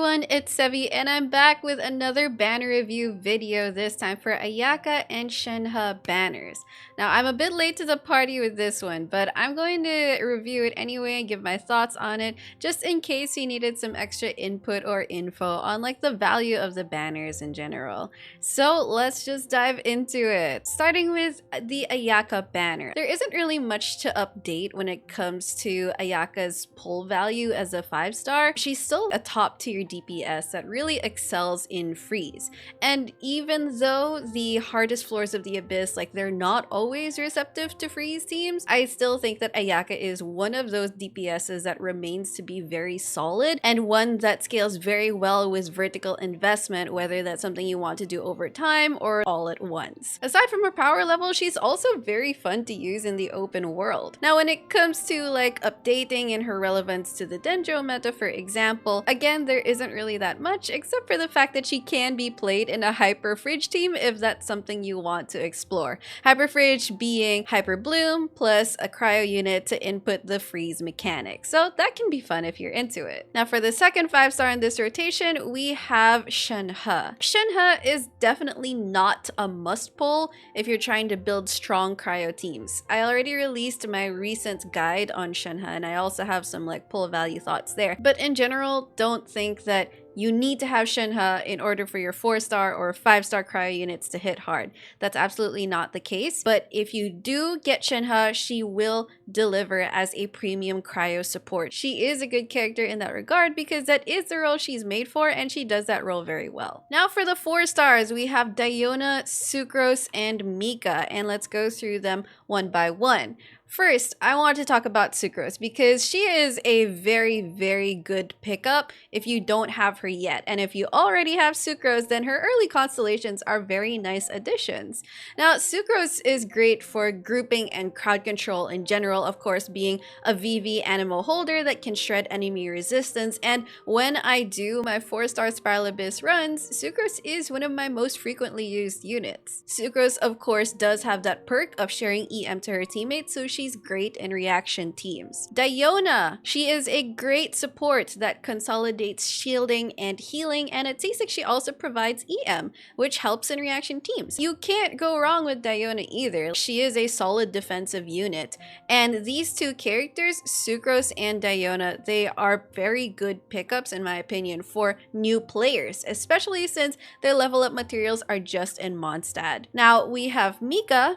everyone, it's Sevi and I'm back with another banner review video, this time for Ayaka and Shenhe banners. Now I'm a bit late to the party with this one, but I'm going to review it anyway and give my thoughts on it, just in case you needed some extra input or info on like the value of the banners in general. So let's just dive into it. Starting with the Ayaka banner. There isn't really much to update when it comes to Ayaka's pull value as a 5-star. She's still a top tier DPS that really excels in freeze. And even though the hardest floors of the Abyss, like they're not always receptive to freeze teams, I still think that Ayaka is one of those DPSs that remains to be very solid and one that scales very well with vertical investment, whether that's something you want to do over time or all at once. Aside from her power level, she's also very fun to use in the open world. Now when it comes to like updating and her relevance to the Dendro meta, for example, again, there isn't really that much except for the fact that she can be played in a Hyper Fridge team if that's something you want to explore. Hyper Fridge being Hyper Bloom plus a cryo unit to input the freeze mechanic. So that can be fun if you're into it. Now for the second 5-star in this rotation, we have Shenhe. Shenhe is definitely not a must pull if you're trying to build strong cryo teams. I already released my recent guide on Shenhe and I also have some like pull value thoughts there. But in general, don't think that you need to have Shenhe in order for your 4-star or 5-star cryo units to hit hard. That's absolutely not the case. But if you do get Shenhe, she will deliver as a premium cryo support. She is a good character in that regard because that is the role she's made for and she does that role very well. Now for the 4-stars, we have Diona, Sucrose, and Mika, and let's go through them one by one. First, I want to talk about Sucrose because she is a very good pickup if you don't have her yet. And if you already have Sucrose, then her early constellations are very nice additions. Now, Sucrose is great for grouping and crowd control in general, of course, being a VV animal holder that can shred enemy resistance. And when I do my 4-star Spiral Abyss runs, Sucrose is one of my most frequently used units. Sucrose, of course, does have that perk of sharing EM to her teammates, so she's great in reaction teams. Diona, she is a great support that consolidates shielding and healing, and it seems like she also provides EM, which helps in reaction teams. You can't go wrong with Diona either. She is a solid defensive unit, and these two characters, Sucrose and Diona, they are very good pickups in my opinion for new players, especially since their level up materials are just in Mondstadt. Now we have Mika,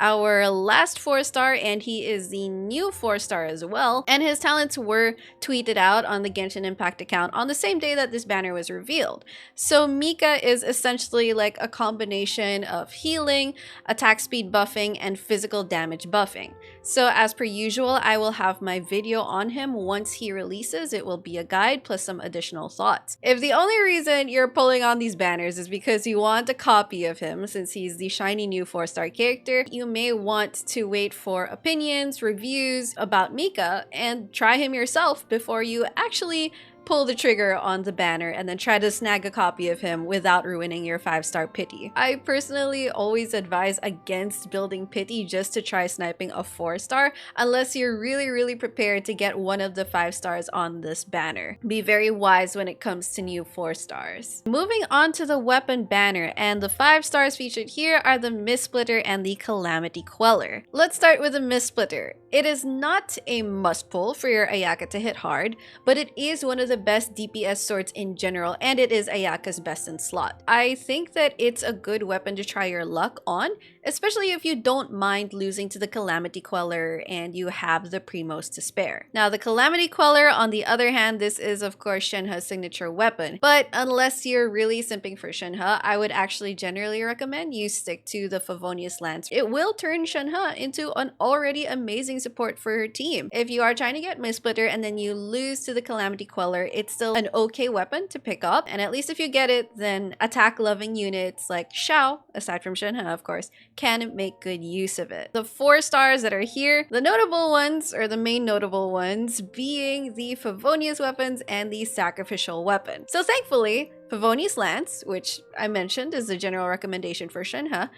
our last 4-star, and he is the new 4-star as well, and his talents were tweeted out on the Genshin Impact account on the same day that this banner was revealed. So Mika is essentially like a combination of healing, attack speed buffing, and physical damage buffing. So as per usual, I will have my video on him once he releases. It will be a guide plus some additional thoughts. If the only reason you're pulling on these banners is because you want a copy of him since he's the shiny new 4-star character, you may want to wait for opinions, reviews about Mika, and try him yourself before you actually pull the trigger on the banner and then try to snag a copy of him without ruining your 5-star pity. I personally always advise against building pity just to try sniping a 4-star unless you're really prepared to get one of the 5-stars on this banner. Be very wise when it comes to new 4-stars. Moving on to the weapon banner, and the 5-stars featured here are the Mistsplitter and the Calamity Queller. Let's start with the Mistsplitter. It is not a must pull for your Ayaka to hit hard, but it is one of the best DPS swords in general, and it is Ayaka's best in slot. I think that it's a good weapon to try your luck on, especially if you don't mind losing to the Calamity Queller and you have the Primos to spare. Now the Calamity Queller, on the other hand, this is of course Shenhe's signature weapon, but unless you're really simping for Shenhe, I would actually generally recommend you stick to the Favonius Lance. It will turn Shenhe into an already amazing support for her team. If you are trying to get Mistsplitter and then you lose to the Calamity Queller, it's still an okay weapon to pick up, and at least if you get it, then attack-loving units like Xiao, aside from Shenhe of course, can make good use of it. The 4-stars that are here, the notable ones, or the main notable ones, being the Favonius weapons and the Sacrificial weapon. So thankfully, Favonius Lance, which I mentioned is the general recommendation for Shenhe,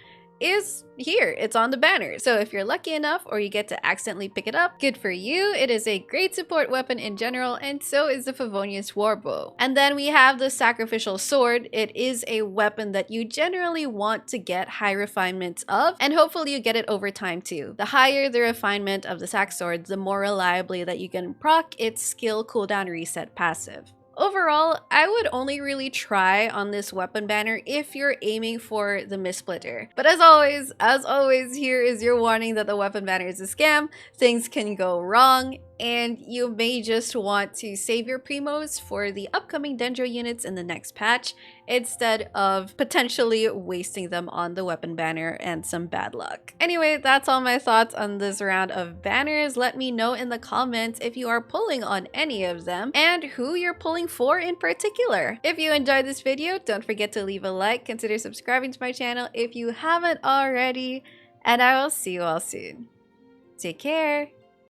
is here. It's on the banner. So if you're lucky enough or you get to accidentally pick it up, good for you. It is a great support weapon in general, and so is the Favonius Warbow. And then we have the Sacrificial Sword. It is a weapon that you generally want to get high refinements of, and hopefully you get it over time too. The higher the refinement of the Sac Sword, the more reliably that you can proc its skill cooldown reset passive. Overall, I would only really try on this weapon banner if you're aiming for the Mistsplitter. But as always, here is your warning that the weapon banner is a scam, things can go wrong, and you may just want to save your primos for the upcoming Dendro units in the next patch instead of potentially wasting them on the weapon banner and some bad luck. Anyway, that's all my thoughts on this round of banners. Let me know in the comments if you are pulling on any of them and who you're pulling for in particular. If you enjoyed this video, don't forget to leave a like, consider subscribing to my channel if you haven't already, and I will see you all soon. Take care!